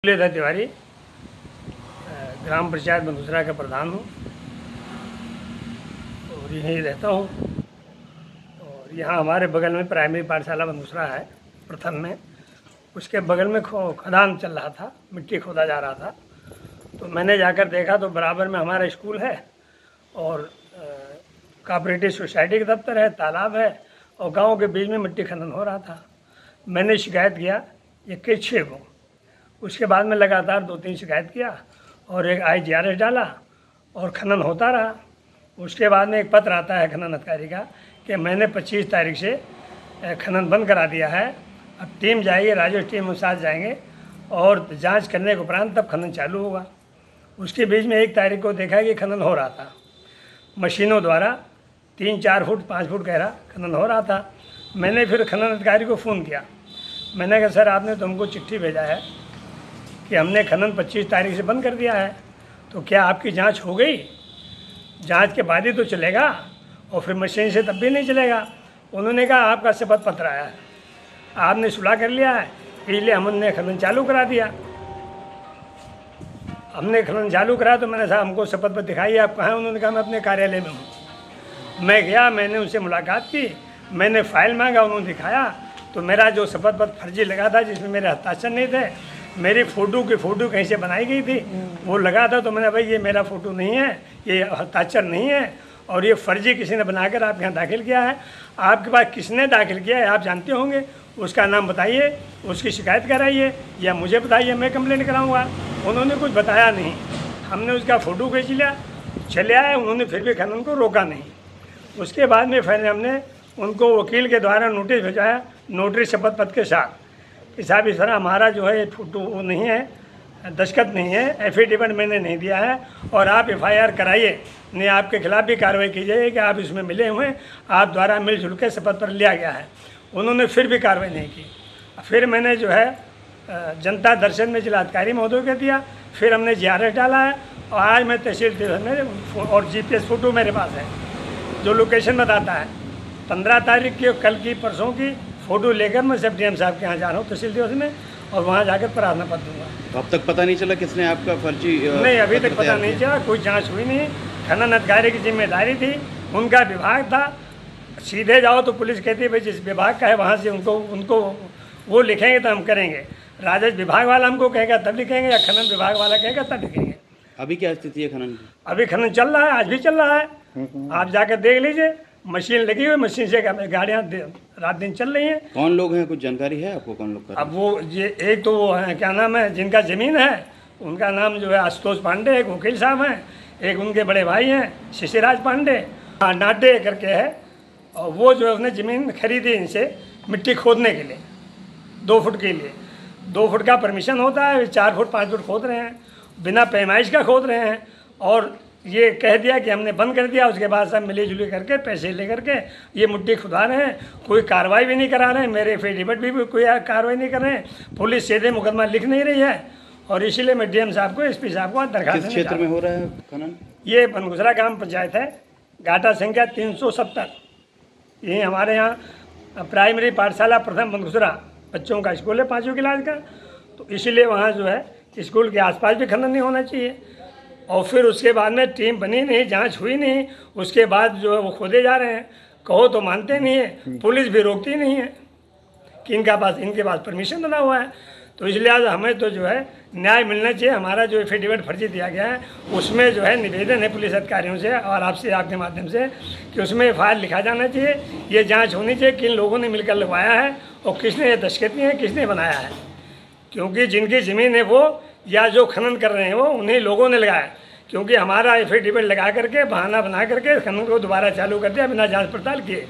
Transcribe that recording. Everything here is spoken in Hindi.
तिवारी ग्राम पंचायत बंदूसरा का प्रधान हूँ और यहीं रहता हूँ। और यहाँ हमारे बगल में प्राइमरी पाठशाला बंदूसरा है प्रथम में, उसके बगल में खदान चल रहा था, मिट्टी खोदा जा रहा था। तो मैंने जाकर देखा तो बराबर में हमारा स्कूल है और कोऑपरेटिव सोसाइटी का दफ्तर है, तालाब है और गांव के बीच में मिट्टी खनन हो रहा था। मैंने शिकायत किया 21/6 को। उसके बाद में लगातार 2-3 शिकायत किया और एक IGRS डाला और खनन होता रहा। उसके बाद में एक पत्र आता है खनन अधिकारी का कि मैंने 25 तारीख से खनन बंद करा दिया है, अब टीम जाएगी, राजस्व टीम के साथ जाएंगे और जांच करने के उपरांत तब खनन चालू होगा। उसके बीच में 1 तारीख को देखा कि खनन हो रहा था, मशीनों द्वारा 3-4 फुट 5 फुट गहरा खनन हो रहा था। मैंने फिर खनन अधिकारी को फ़ोन किया, मैंने कहा सर आपने तो हमको चिट्ठी भेजा है कि हमने खनन 25 तारीख से बंद कर दिया है, तो क्या आपकी जांच हो गई? जांच के बाद ही तो चलेगा और फिर मशीन से तब भी नहीं चलेगा। उन्होंने कहा आपका शपथ पत्र आया है, आपने सुलह कर लिया है, इसलिए हमने खनन चालू करा दिया। हमने खनन चालू करा तो मैंने कहा हमको शपथ पत्र दिखाइए, आप कहाँ हैं? उन्होंने कहा मैं अपने कार्यालय में हूँ। मैं गया, मैंने उनसे मुलाकात की, मैंने फाइल मांगा, उन्होंने दिखाया तो मेरा जो शपथ पत्र फर्जी लगा था जिसमें मेरे हस्ताक्षर नहीं थे, मेरी फ़ोटो कहीं से बनाई गई थी वो लगा था, तो मैंने भाई ये मेरा फ़ोटो नहीं है, ये हस्ताक्षर नहीं है और ये फर्जी किसी ने बनाकर आपके यहाँ दाखिल किया है। आपके पास किसने दाखिल किया है आप जानते होंगे, उसका नाम बताइए, उसकी शिकायत कराइए या मुझे बताइए, मैं कंप्लेंट कराऊँगा। उन्होंने कुछ बताया नहीं, हमने उसका फ़ोटो खींच लिया, चले आए, उन्होंने फिर भी खनन को रोका नहीं। उसके बाद में फिर हमने उनको वकील के द्वारा नोटिस भेजाया, नोटरी शपथ पत्र के साथ कि साहब इस तरह हमारा जो है फोटो वो नहीं है, दस्तखत नहीं है, एफिडेविट मैंने नहीं दिया है और आप FIR कराइए, नहीं आपके खिलाफ भी कार्रवाई की जाएगी कि आप इसमें मिले हुए हैं, आप द्वारा मिलजुल के शपथ पत्र लिया गया है। उन्होंने फिर भी कार्रवाई नहीं की। फिर मैंने जो है जनता दर्शन में जिलाधिकारी महोदय को दिया, फिर हमने GRS डाला है और आज मैं तहसील में और GPS फ़ोटो मेरे पास है जो लोकेशन बताता है। 15 तारीख की, कल की, परसों की फ़ोटो लेकर मैं सब DM साहब के यहाँ जा रहा हूँ तहसील दिवस में और वहाँ जाकर प्रार्थना पत्र दूँगा। तो अब तक पता नहीं चला किसने आपका फर्जी? नहीं, अभी तक पता नहीं चला, कोई जांच हुई नहीं। खनन अधिकारी की जिम्मेदारी थी, उनका विभाग था। सीधे जाओ तो पुलिस कहती है भाई जिस विभाग का है वहाँ से उनको वो लिखेंगे तो हम करेंगे। राजस्व विभाग वाला हमको कहेगा तब लिखेंगे या खनन विभाग वाला कहेगा तब लिखेंगे। अभी क्या स्थिति है खनन की? अभी खनन चल रहा है, आज भी चल रहा है, आप जाकर देख लीजिए, मशीन लगी हुई, मशीन से गाड़ियाँ रात दिन चल रही हैं। कौन लोग हैं, कुछ जानकारी है आपको कौन लोग कर? अब वो ये एक तो वो है, क्या नाम है, जिनका ज़मीन है उनका नाम जो है आशुतोष पांडे, एक वकील साहब हैं, एक उनके बड़े भाई हैं शिशिराज पांडे, नाडे करके है, और वो जो है उसने ज़मीन खरीदी इनसे मिट्टी खोदने के लिए 2 फुट के लिए। 2 फुट का परमिशन होता है, 4 फुट 5 फुट खोद रहे हैं, बिना पैमाइश का खोद रहे हैं और ये कह दिया कि हमने बंद कर दिया। उसके बाद सब मिली जुली करके पैसे ले करके ये मिट्टी खुदा रहे हैं, कोई कार्रवाई भी नहीं करा रहे हैं, मेरे एफिडेविट भी कोई कार्रवाई नहीं कर रहे हैं, पुलिस सीधे मुकदमा लिख नहीं रही है। और इसीलिए मैं DM साहब को, SP साहब को दरखास्त। किस क्षेत्र में हो रहा है खनन? ये बंदूसरा ग्राम पंचायत है, घाटा संख्या 370। यही हमारे यहाँ प्राइमरी पाठशाला प्रथम बंदूसरा बच्चों का स्कूल है 5वीं क्लास का, तो इसीलिए वहाँ जो है स्कूल के आसपास भी खनन नहीं होना चाहिए। और फिर उसके बाद में टीम बनी नहीं, जांच हुई नहीं, उसके बाद जो है वो खोदे जा रहे हैं। कहो तो मानते नहीं है, पुलिस भी रोकती नहीं है कि इनके पास परमिशन बना हुआ है। तो इसलिए आज हमें तो जो है न्याय मिलना चाहिए। हमारा जो एफिडेविट फर्जी दिया गया है उसमें जो है निवेदन है पुलिस अधिकारियों से और आपसे, आपके माध्यम से, कि उसमें FIR लिखा जाना चाहिए। ये जाँच होनी चाहिए किन लोगों ने मिलकर लगवाया है और किसने ये दस्तखत किए हैं, किसने बनाया है। क्योंकि जिनकी ज़मीन है वो या जो खनन कर रहे हैं वो उन्हीं लोगों ने लगाया, क्योंकि हमारा एफिडेविट लगा करके बहाना बना करके खनन को दोबारा चालू कर दिया बिना जांच पड़ताल किए।